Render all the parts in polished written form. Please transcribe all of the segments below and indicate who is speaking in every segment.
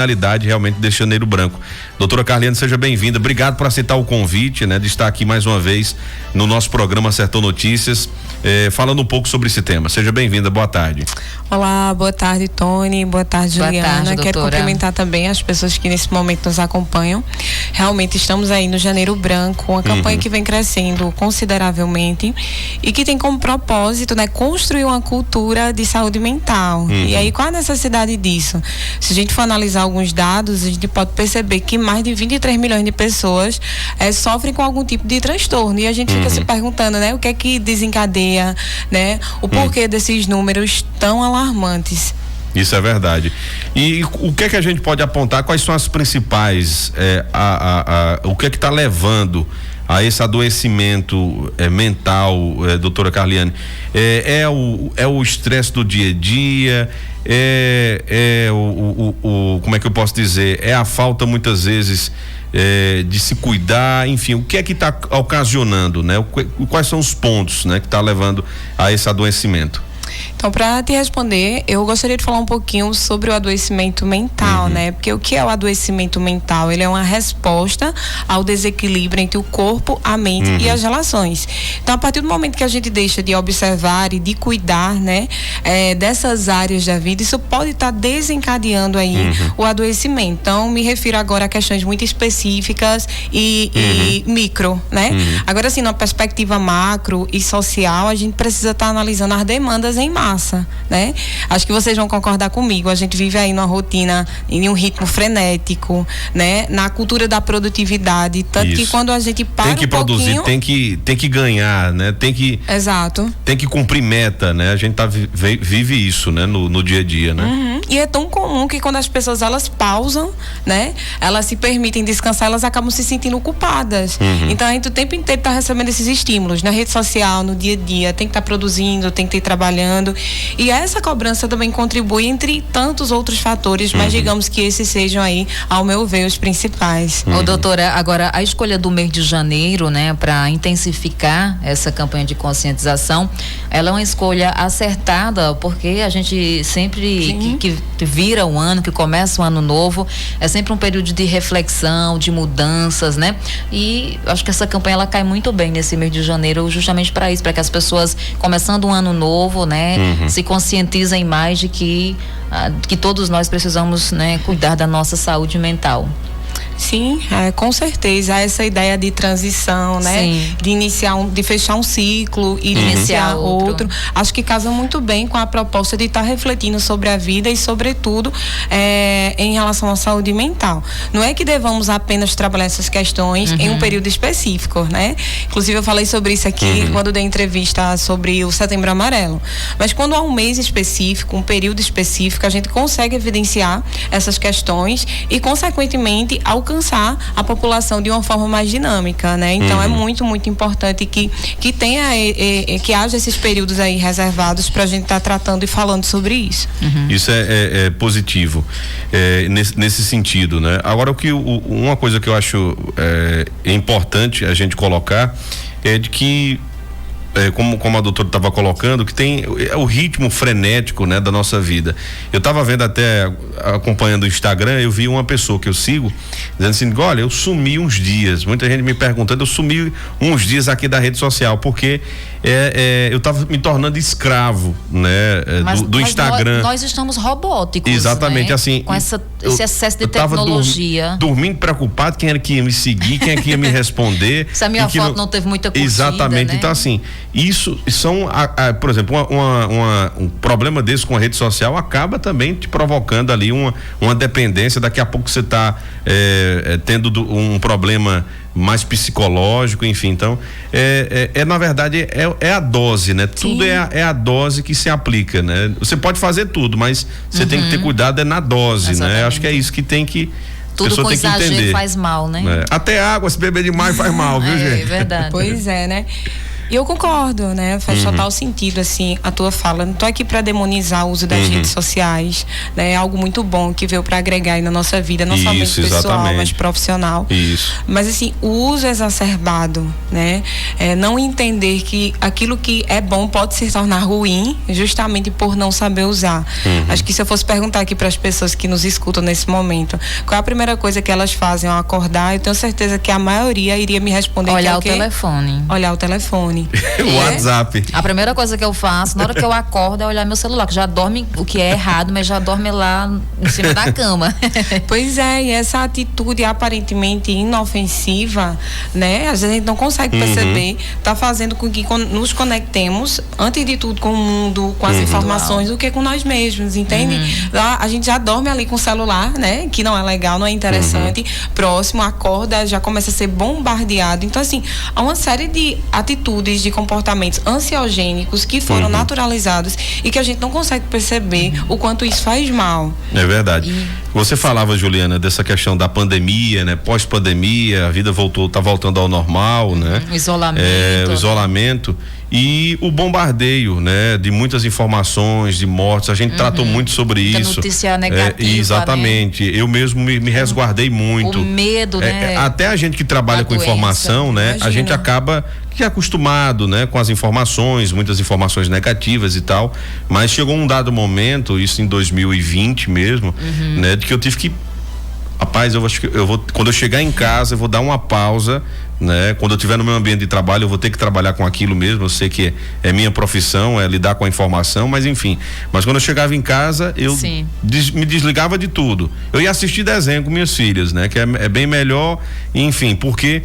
Speaker 1: realidade realmente desse Janeiro Branco. Doutora Carliane, seja bem-vinda. Obrigado por aceitar o convite, né, de estar aqui mais uma vez no nosso programa Sertão Notícias, falando um pouco sobre esse tema. Seja bem-vinda, boa tarde.
Speaker 2: Olá, boa tarde, Tony, boa tarde, Juliana.
Speaker 3: Boa tarde,
Speaker 2: quero cumprimentar também as pessoas que nesse momento nos acompanham. Realmente estamos aí no Janeiro Branco, uma campanha que vem crescendo consideravelmente e que tem como propósito, né, construir uma cultura de saúde mental. E aí, qual a necessidade disso? Se a gente for analisar alguns dados, a gente pode perceber que mais de 23 milhões de pessoas sofrem com algum tipo de transtorno. E a gente fica se perguntando, né, o que é que desencadeia, né, o porquê desses números tão alarmantes.
Speaker 1: Isso é verdade. E o que é que a gente pode apontar? Quais são as principais, o que é que está levando a esse adoecimento mental, doutora Carliane? É o estresse do dia a dia? Como é que eu posso dizer? É a falta muitas vezes de se cuidar, enfim, o que é que está ocasionando, né? Quais são os pontos, né, que está levando a esse adoecimento?
Speaker 2: Então, para te responder, eu gostaria de falar um pouquinho sobre o adoecimento mental, né? Porque o que é o adoecimento mental? Ele é uma resposta ao desequilíbrio entre o corpo, a mente e as relações. Então, a partir do momento que a gente deixa de observar e de cuidar, né, dessas áreas da vida, isso pode estar desencadeando aí o adoecimento. Então, me refiro agora a questões muito específicas e micro, né? Agora, assim, numa perspectiva macro e social, a gente precisa estar analisando as demandas em massa, né? Acho que vocês vão concordar comigo. A gente vive aí numa rotina, em um ritmo frenético, né? Na cultura da produtividade, tanto que quando a gente para
Speaker 1: tem que produzir, tem que ganhar, né?
Speaker 2: Exato.
Speaker 1: Tem que cumprir meta, né? A gente vive isso, né? No dia a dia, né?
Speaker 2: E é tão comum que quando as pessoas elas pausam, né? Elas se permitem descansar, elas acabam se sentindo culpadas. Então a gente o tempo inteiro tá recebendo esses estímulos na rede social, no dia a dia, tem que estar produzindo, tem que estar trabalhando. E essa cobrança também contribui entre tantos outros fatores, mas digamos que esses sejam aí, ao meu ver, os principais.
Speaker 3: Ô, doutora, agora a escolha do mês de janeiro, né, para intensificar essa campanha de conscientização, ela é uma escolha acertada, porque a gente sempre que vira o ano, que começa o ano novo, é sempre um período de reflexão, de mudanças, né? E acho que essa campanha ela cai muito bem nesse mês de janeiro, justamente para isso, para que as pessoas, começando um ano novo, né, se conscientizem mais de que todos nós precisamos, né, cuidar da nossa saúde mental.
Speaker 2: Sim, com certeza, essa ideia de transição, né? Sim. De fechar um ciclo e de iniciar outro. Acho que casa muito bem com a proposta de estar refletindo sobre a vida e, sobretudo, em relação à saúde mental. Não é que devamos apenas trabalhar essas questões em um período específico, né? Inclusive, eu falei sobre isso aqui quando dei entrevista sobre o Setembro Amarelo. Mas quando há um mês específico, um período específico, a gente consegue evidenciar essas questões e, consequentemente, alcançar a população de uma forma mais dinâmica, né? Então é muito, muito importante que tenha que haja esses períodos aí reservados para a gente estar tratando e falando sobre isso.
Speaker 1: Isso é positivo nesse sentido, né? Agora uma coisa que eu acho importante a gente colocar é de que como a doutora estava colocando, que tem o ritmo frenético, né, da nossa vida. Eu estava vendo até, acompanhando o Instagram, eu vi uma pessoa que eu sigo dizendo assim: olha, eu sumi uns dias. Muita gente me perguntando, eu sumi uns dias aqui da rede social porque eu estava me tornando escravo, né, do Instagram.
Speaker 3: Nós estamos robóticos.
Speaker 1: Exatamente,
Speaker 3: né?
Speaker 1: assim.
Speaker 3: Com esse excesso de tecnologia.
Speaker 1: Dormindo preocupado, quem era que ia me seguir, quem é que ia me responder.
Speaker 3: Se a minha foto não teve muita curtida.
Speaker 1: Exatamente,
Speaker 3: né?
Speaker 1: Então assim, isso são, por exemplo, um problema desse com a rede social acaba também te provocando ali uma dependência. Daqui a pouco você está tendo um problema mais psicológico, enfim. Então, na verdade, é a dose, né? Sim. Tudo é a dose que se aplica, né? Você pode fazer tudo, mas você tem que ter cuidado na dose, né? Acho que é isso que tem que
Speaker 3: tudo com exagero faz mal, né?
Speaker 1: Até água, se beber demais faz mal, viu, gente?
Speaker 3: É verdade.
Speaker 2: Pois é, né? E eu concordo, né? Faz total sentido, assim, a tua fala. Não tô aqui para demonizar o uso das redes sociais, né? É algo muito bom que veio para agregar aí na nossa vida, não somente pessoal, mas profissional.
Speaker 1: Isso.
Speaker 2: Mas, assim, o uso exacerbado, né? Não entender que aquilo que é bom pode se tornar ruim, justamente por não saber usar. Acho que se eu fosse perguntar aqui para as pessoas que nos escutam nesse momento, qual é a primeira coisa que elas fazem ao acordar, eu tenho certeza que a maioria iria me responder
Speaker 3: olhar
Speaker 2: que é
Speaker 3: o telefone.
Speaker 2: Olhar o telefone.
Speaker 1: O WhatsApp.
Speaker 3: A primeira coisa que eu faço, na hora que eu acordo, é olhar meu celular, que já dorme, o que é errado, mas já dorme lá em cima da cama.
Speaker 2: Pois é, e essa atitude aparentemente inofensiva, né? Às vezes a gente não consegue perceber, tá fazendo com que nos conectemos, antes de tudo, com o mundo, com as informações, do que com nós mesmos, entende? A gente já dorme ali com o celular, né? Que não é legal, não é interessante. Próximo, acorda, já começa a ser bombardeado. Então, assim, há uma série de atitudes, de comportamentos ansiogênicos que foram naturalizados e que a gente não consegue perceber o quanto isso faz mal.
Speaker 1: É verdade. Você falava, Juliana, dessa questão da pandemia, né? Pós-pandemia, a vida tá voltando ao normal, né?
Speaker 3: O isolamento.
Speaker 1: O isolamento. E o bombardeio, né? De muitas informações, de mortes, a gente tratou muito sobre isso.
Speaker 3: Notícia negativa,
Speaker 1: exatamente. Né? Eu mesmo me resguardei muito.
Speaker 3: O medo, né?
Speaker 1: Até a gente que trabalha com informação, né? Imagina. A gente acaba que é acostumado, né? Com as informações, muitas informações negativas e tal, mas chegou um dado momento, isso em 2020 mesmo, né? De que eu tive que, rapaz, eu acho que eu vou, quando eu chegar em casa, eu vou dar uma pausa, né? Quando eu estiver no meu ambiente de trabalho, eu vou ter que trabalhar com aquilo mesmo. Eu sei que é minha profissão, é lidar com a informação, mas enfim. Mas quando eu chegava em casa, eu me desligava de tudo. Eu ia assistir desenho com minhas filhas, né? Que é bem melhor, enfim, porque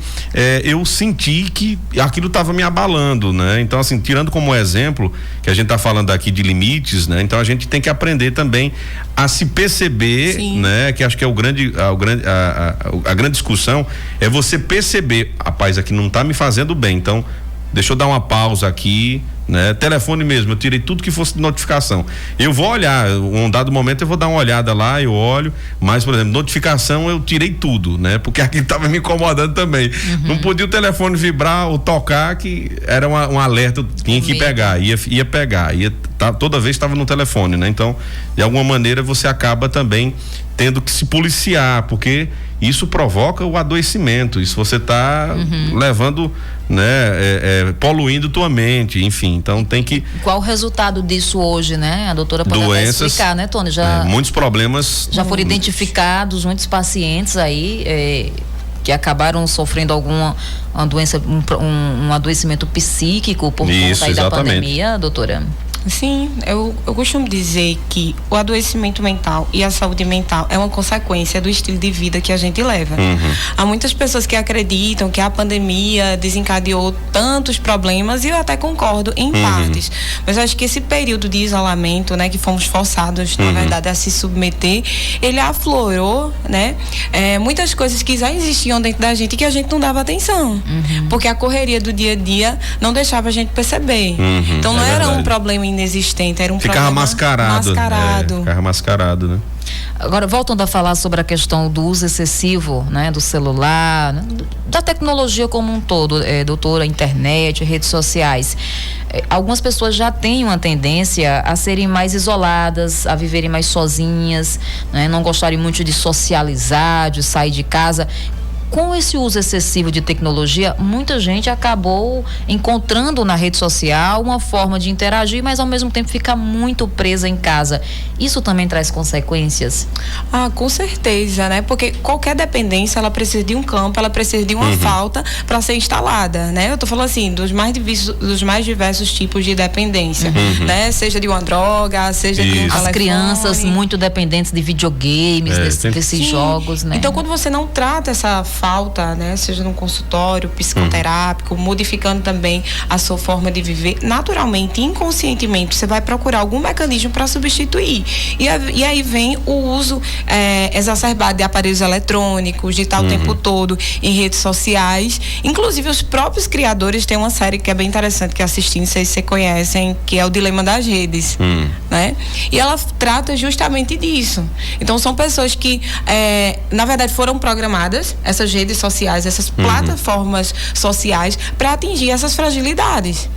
Speaker 1: eu senti que aquilo estava me abalando, né? Então, assim, tirando como exemplo, que a gente está falando aqui de limites, né? Então a gente tem que aprender também a se perceber, né? Que acho que é a grande discussão é você perceber, rapaz, aqui não tá me fazendo bem, então deixa eu dar uma pausa aqui, né? Telefone mesmo, eu tirei tudo que fosse de notificação. Eu vou olhar, um dado momento eu vou dar uma olhada lá, eu olho, mas, por exemplo, notificação eu tirei tudo, né? Porque aquilo tava me incomodando também. Não podia o telefone vibrar ou tocar, que era um alerta, eu tinha que pegar, ia pegar, toda vez estava no telefone, né? Então, de alguma maneira você acaba também tendo que se policiar, porque isso provoca o adoecimento, isso você está levando, né, poluindo tua mente, enfim, então tem que...
Speaker 3: Qual o resultado disso hoje, né? A doutora pode até explicar, né, Tony?
Speaker 1: Muitos problemas...
Speaker 3: Já foram identificados muitos pacientes aí, que acabaram sofrendo uma doença, um adoecimento psíquico por conta aí da pandemia, doutora?
Speaker 2: Sim, eu costumo dizer que o adoecimento mental e a saúde mental é uma consequência do estilo de vida que a gente leva. Há muitas pessoas que acreditam que a pandemia desencadeou tantos problemas, e eu até concordo em partes, mas acho que esse período de isolamento, né, que fomos forçados, na verdade, a se submeter, ele aflorou, né, muitas coisas que já existiam dentro da gente e que a gente não dava atenção, porque a correria do dia a dia não deixava a gente perceber. Então não era um problema inexistente, era um
Speaker 1: problema mascarado. Ficava mascarado, né?
Speaker 3: Agora, voltando a falar sobre a questão do uso excessivo, né, do celular, né, da tecnologia como um todo, doutora, internet, redes sociais. Algumas pessoas já têm uma tendência a serem mais isoladas, a viverem mais sozinhas, né, não gostarem muito de socializar, de sair de casa. Com esse uso excessivo de tecnologia, muita gente acabou encontrando na rede social uma forma de interagir, mas ao mesmo tempo fica muito presa em casa. Isso também traz consequências?
Speaker 2: Com certeza, né? Porque qualquer dependência, ela precisa de um campo, ela precisa de uma falta para ser instalada, né? Eu tô falando assim, dos mais diversos tipos de dependência, né? Seja de uma droga, seja de um telefone.
Speaker 3: As crianças muito dependentes de videogames, desses jogos, né?
Speaker 2: Então, quando você não trata essa falta, né, seja num consultório psicoterápico, modificando também a sua forma de viver, naturalmente, inconscientemente, você vai procurar algum mecanismo para substituir. E aí vem o uso exacerbado de aparelhos eletrônicos, de estar o tempo todo em redes sociais. Inclusive, os próprios criadores têm uma série que é bem interessante, que assisti, não sei se vocês conhecem, que é o Dilema das Redes, né? E ela trata justamente disso. Então, são pessoas que, na verdade, foram programadas, essas redes sociais, essas plataformas sociais para atingir essas fragilidades.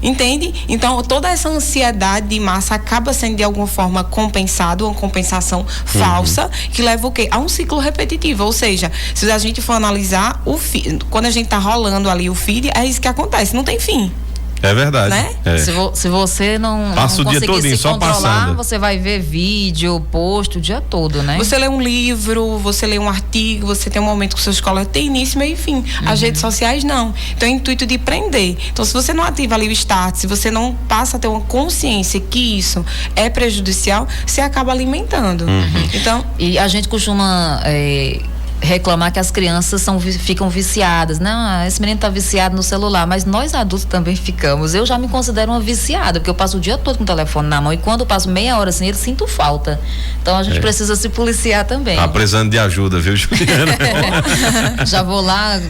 Speaker 2: Entende? Então, toda essa ansiedade de massa acaba sendo de alguma forma compensada, uma compensação falsa, que leva o quê? A um ciclo repetitivo. Ou seja, se a gente for analisar o feed, quando a gente tá rolando ali o feed, é isso que acontece, não tem fim.
Speaker 1: É verdade.
Speaker 2: Né?
Speaker 3: Se você não conseguir se controlar, você vai ver vídeo, post o dia todo, né?
Speaker 2: Você lê um livro, você lê um artigo, você tem um momento que sua escola tem início, meio e fim. As redes sociais não. Então é o intuito de prender. Então, se você não ativa ali o start, se você não passa a ter uma consciência que isso é prejudicial, você acaba alimentando. Então,
Speaker 3: e a gente costuma reclamar que as crianças ficam viciadas. Não, esse menino tá viciado no celular, mas nós adultos também ficamos. Eu já me considero uma viciada, porque eu passo o dia todo com o telefone na mão e quando eu passo meia hora sem ele, sinto falta. Então a gente precisa se policiar também.
Speaker 1: Tá precisando de ajuda, viu, Juliana?
Speaker 3: Já vou lá,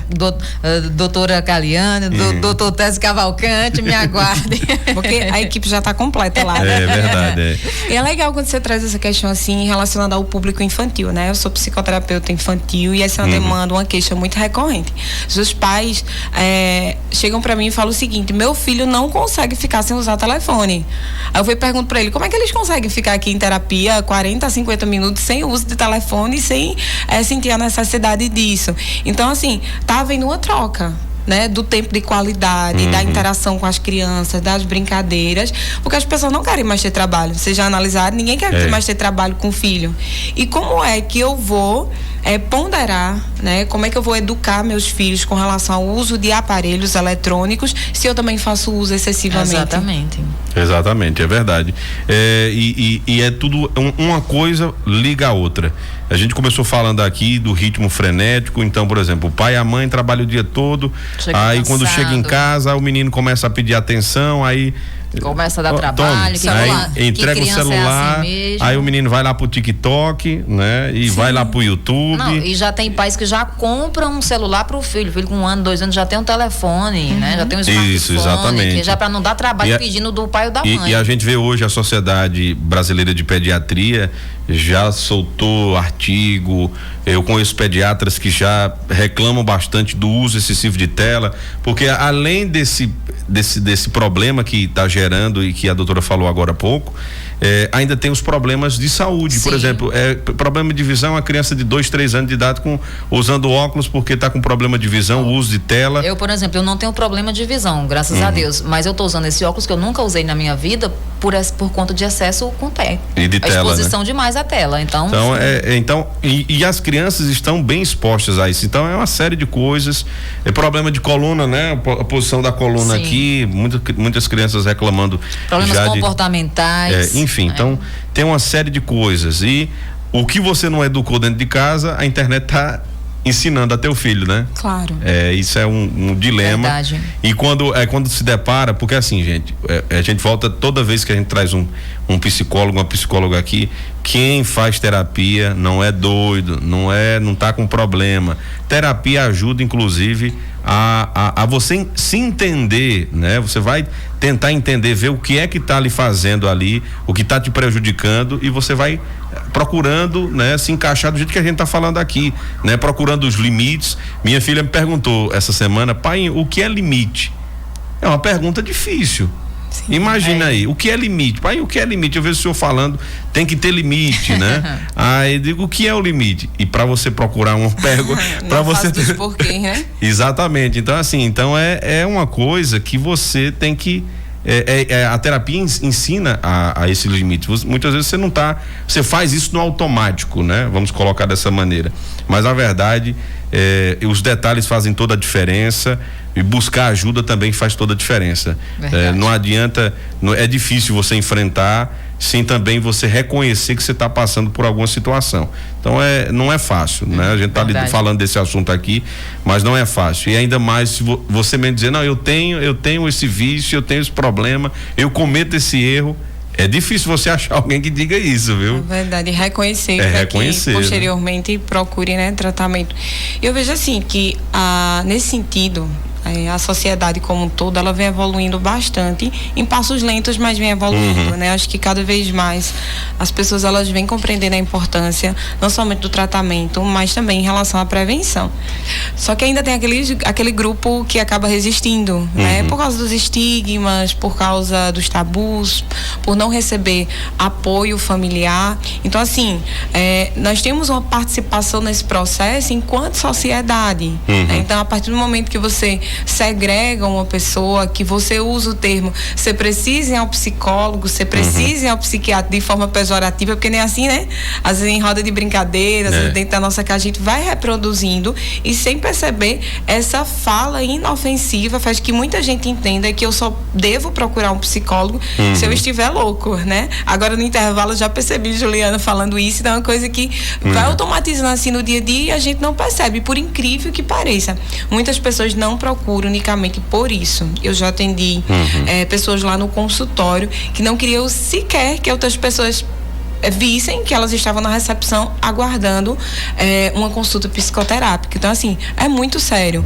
Speaker 3: doutora Caliane, doutor Tese Cavalcante, me aguardem.
Speaker 2: Porque a equipe já tá completa lá.
Speaker 1: É verdade.
Speaker 2: E é legal quando você traz essa questão assim, relacionada ao público infantil, né? Eu sou psicoterapeuta infantil e essa é uma demanda, uma queixa muito recorrente. Os pais chegam para mim e falam o seguinte: meu filho não consegue ficar sem usar telefone. Aí eu pergunto para ele, como é que eles conseguem ficar aqui em terapia 40 a 50 minutos sem uso de telefone e sem sentir a necessidade disso? Então, assim, tá havendo uma troca, né, do tempo de qualidade, da interação com as crianças, das brincadeiras, porque as pessoas não querem mais ter trabalho. Vocês já analisaram, ninguém quer mais ter trabalho com o filho. E como é que eu vou ponderar, né, como é que eu vou educar meus filhos com relação ao uso de aparelhos eletrônicos se eu também faço uso excessivamente?
Speaker 1: Exatamente, é verdade. E é tudo, uma coisa liga a outra. A gente começou falando aqui do ritmo frenético, então, por exemplo, o pai e a mãe trabalham o dia todo, aí cansado. Quando chega em casa, o menino começa a pedir atenção, aí
Speaker 3: começa a dar trabalho,
Speaker 1: aí entrega o celular, assim aí o menino vai lá pro TikTok, né? E vai lá pro YouTube.
Speaker 3: Não, e já tem pais que já compram um celular pro filho. O filho com 1 ano, 2 anos já tem um telefone, né? Já tem um smartphone.
Speaker 1: Isso, exatamente.
Speaker 3: Já para não dar trabalho pedindo do pai ou da mãe.
Speaker 1: E a gente vê hoje a Sociedade Brasileira de Pediatria já soltou artigo. Eu conheço pediatras que já reclamam bastante do uso excessivo de tela, porque além desse problema que está gerando e que a doutora falou agora há pouco, ainda tem os problemas de saúde. Por exemplo, problema de visão, a criança de 2, 3 anos de idade usando óculos porque está com problema de visão, o uso de tela.
Speaker 3: Eu, por exemplo, eu não tenho problema de visão, graças a Deus, mas eu estou usando esse óculos que eu nunca usei na minha vida por conta de excesso com
Speaker 1: e de tela,
Speaker 3: exposição, né? Demais à tela. Então
Speaker 1: as crianças estão bem expostas a isso. Então é uma série de coisas. Problema de coluna, né? A posição da coluna aqui, muitas crianças reclamando.
Speaker 3: Problemas comportamentais.
Speaker 1: Enfim, então tem uma série de coisas. E o que você não educou dentro de casa, a internet está ensinando a teu filho, né?
Speaker 2: Claro.
Speaker 1: Isso é um dilema.
Speaker 3: Verdade.
Speaker 1: E quando se depara, porque assim, gente, a gente volta toda vez que a gente traz um psicólogo, uma psicóloga aqui, quem faz terapia não é doido, não tá com problema. Terapia ajuda, inclusive, a você se entender, né? Você vai tentar entender, ver o que é que tá lhe fazendo ali, o que tá te prejudicando, e você vai procurando, né, se encaixar do jeito que a gente tá falando aqui, né? Procurando os limites. Minha filha me perguntou essa semana: pai, o que é limite? É uma pergunta difícil. Sim, imagina aí, o que é limite? Pai, o que é limite? Eu vejo o senhor falando, tem que ter limite, né? Aí eu digo, o que é o limite? E para você procurar uma pergunta, para você ter
Speaker 2: porquê, né?
Speaker 1: Exatamente. Então assim, é uma coisa que você tem que a terapia ensina a esse limite. Muitas vezes você faz isso no automático, né? Vamos colocar dessa maneira. Mas na verdade, os detalhes fazem toda a diferença. E buscar ajuda também faz toda a diferença. Não adianta, é difícil você enfrentar sem também você reconhecer que você está passando por alguma situação. Então não é fácil, né? A gente está falando desse assunto aqui, mas não é fácil. E ainda mais se você mesmo dizer, não, eu tenho esse vício, eu tenho esse problema, eu cometo esse erro. É difícil você achar alguém que diga isso, viu?
Speaker 2: É verdade, reconhecer que posteriormente procure, né, tratamento. Eu vejo assim que nesse sentido, a sociedade como um todo, ela vem evoluindo bastante, em passos lentos, mas vem evoluindo, né? Acho que cada vez mais as pessoas, elas vêm compreendendo a importância, não somente do tratamento, mas também em relação à prevenção. Só que ainda tem aquele grupo que acaba resistindo, né? Por causa dos estigmas, por causa dos tabus, por não receber apoio familiar. Então, assim, nós temos uma participação nesse processo enquanto sociedade. Né? Então, a partir do momento que você segrega uma pessoa, que você usa o termo, você precisa ir ao psicólogo, você precisa ir ao psiquiatra de forma pejorativa, porque nem assim, né? Às vezes em roda de brincadeira, às vezes dentro da nossa casa, a gente vai reproduzindo e sem perceber, essa fala inofensiva faz que muita gente entenda que eu só devo procurar um psicólogo se eu estiver louco, né? Agora no intervalo eu já percebi Juliana falando isso, então é uma coisa que vai automatizando assim no dia a dia e a gente não percebe, por incrível que pareça. Muitas pessoas não procuram unicamente por isso. Eu já atendi pessoas lá no consultório que não queriam sequer que outras pessoas vissem que elas estavam na recepção aguardando uma consulta psicoterápica. Então, assim, é muito sério.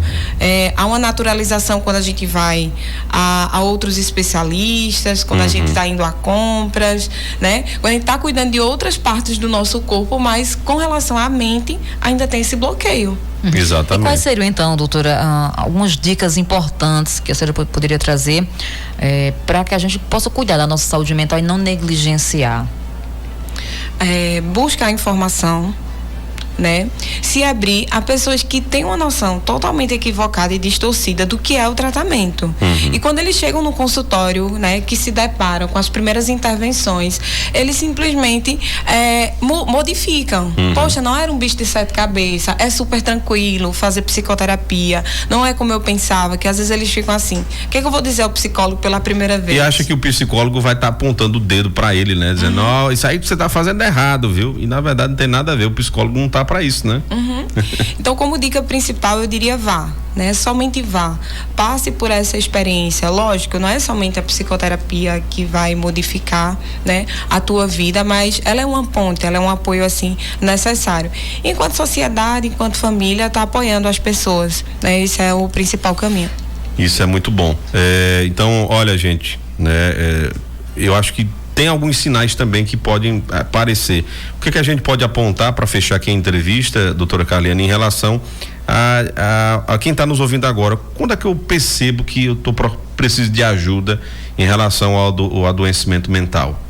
Speaker 2: Há uma naturalização quando a gente vai a outros especialistas, quando a gente está indo a compras, né? Quando a gente está cuidando de outras partes do nosso corpo, mas com relação à mente, ainda tem esse bloqueio.
Speaker 1: Exatamente.
Speaker 3: E quais seriam, então, doutora, algumas dicas importantes que a senhora poderia trazer para que a gente possa cuidar da nossa saúde mental e não negligenciar?
Speaker 2: Buscar informação, né? Se abrir a pessoas que têm uma noção totalmente equivocada e distorcida do que é o tratamento. E quando eles chegam no consultório, né, que se deparam com as primeiras intervenções, eles simplesmente modificam. Poxa, não era um bicho de 7 cabeças, é super tranquilo fazer psicoterapia, não é como eu pensava, que às vezes eles ficam assim, o que eu vou dizer ao psicólogo pela primeira vez?
Speaker 1: E acha que o psicólogo vai estar apontando o dedo pra ele, né? Dizendo, ó, isso aí que você tá fazendo errado, viu? E na verdade não tem nada a ver, o psicólogo não tá para isso, né?
Speaker 2: Então, como dica principal, eu diria vá, né? Somente vá, passe por essa experiência. Lógico, não é somente a psicoterapia que vai modificar, né, a tua vida, mas ela é uma ponte, ela é um apoio assim necessário. Enquanto sociedade, enquanto família, tá apoiando as pessoas, né? Esse é o principal caminho.
Speaker 1: Isso é muito bom. Então, olha, gente, né? Eu acho que tem alguns sinais também que podem aparecer. O que a gente pode apontar para fechar aqui a entrevista, doutora Carliane, em relação a quem está nos ouvindo agora? Quando é que eu percebo que eu preciso de ajuda em relação ao adoecimento mental?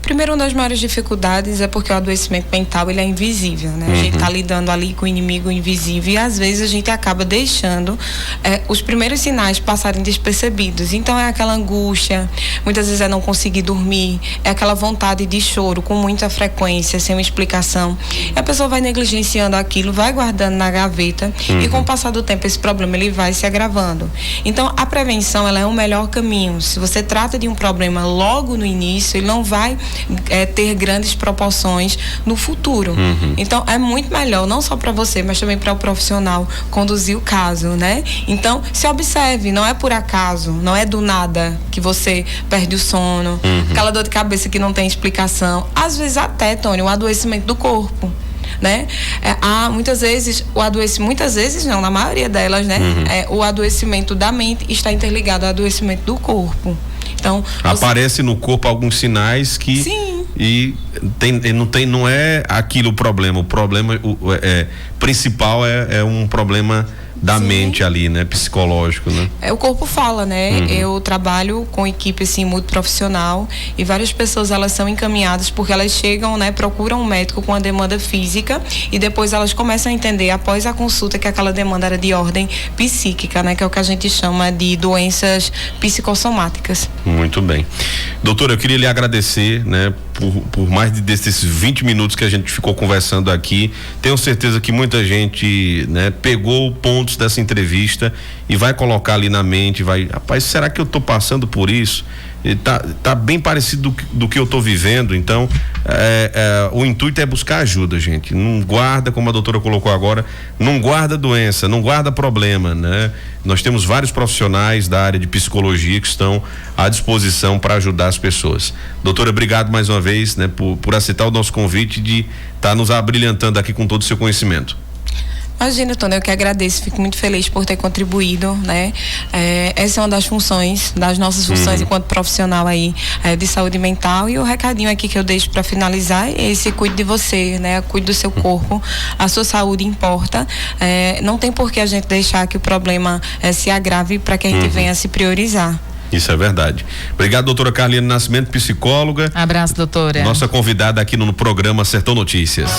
Speaker 2: Primeiro, uma das maiores dificuldades é porque o adoecimento mental, ele é invisível, né? A gente tá lidando ali com o inimigo invisível e às vezes a gente acaba deixando os primeiros sinais passarem despercebidos. Então é aquela angústia, muitas vezes é não conseguir dormir, é aquela vontade de choro com muita frequência, sem uma explicação. E a pessoa vai negligenciando aquilo, vai guardando na gaveta e com o passar do tempo esse problema ele vai se agravando. Então a prevenção, ela é o melhor caminho. Se você trata de um problema logo no início, ele não vai ter grandes proporções no futuro. Então é muito melhor, não só para você, mas também para o profissional conduzir o caso, né? Então se observe, não é por acaso, não é do nada que você perde o sono, aquela dor de cabeça que não tem explicação, às vezes até, Tony, o adoecimento do corpo, né? Muitas vezes não, na maioria delas, né? O adoecimento da mente está interligado ao adoecimento do corpo. Então,
Speaker 1: aparece no corpo alguns sinais que
Speaker 2: sim.
Speaker 1: E não é aquilo o problema principal é um problema da sim. mente ali, né? Psicológico, né?
Speaker 2: O corpo fala, né? Eu trabalho com equipe assim multiprofissional e várias pessoas elas são encaminhadas porque elas chegam, né? Procuram um médico com a demanda física e depois elas começam a entender após a consulta que aquela demanda era de ordem psíquica, né? Que é o que a gente chama de doenças psicossomáticas.
Speaker 1: Muito bem. Doutora, eu queria lhe agradecer, né? Por mais desses 20 minutos que a gente ficou conversando aqui. Tenho certeza que muita gente, né, pegou pontos dessa entrevista e vai colocar ali na mente, rapaz, será que eu tô passando por isso? E tá bem parecido do que eu tô vivendo, então o intuito é buscar ajuda, gente. Não guarda, como a doutora colocou agora, não guarda doença, não guarda problema, né? Nós temos vários profissionais da área de psicologia que estão à disposição para ajudar as pessoas. Doutora, obrigado mais uma vez, né, por aceitar o nosso convite de estar nos abrilhantando aqui com todo o seu conhecimento.
Speaker 2: Imagina, Tônia, eu que agradeço, fico muito feliz por ter contribuído, né? Essa é uma das funções, das nossas funções enquanto profissional aí de saúde mental, e o recadinho aqui que eu deixo para finalizar é esse: cuide de você, né? Cuide do seu corpo, a sua saúde importa, não tem por que a gente deixar que o problema se agrave para que a gente venha se priorizar.
Speaker 1: Isso é verdade. Obrigado, doutora Carliane Nascimento, psicóloga.
Speaker 3: Abraço, doutora.
Speaker 1: Nossa convidada aqui no programa Sertão Notícias.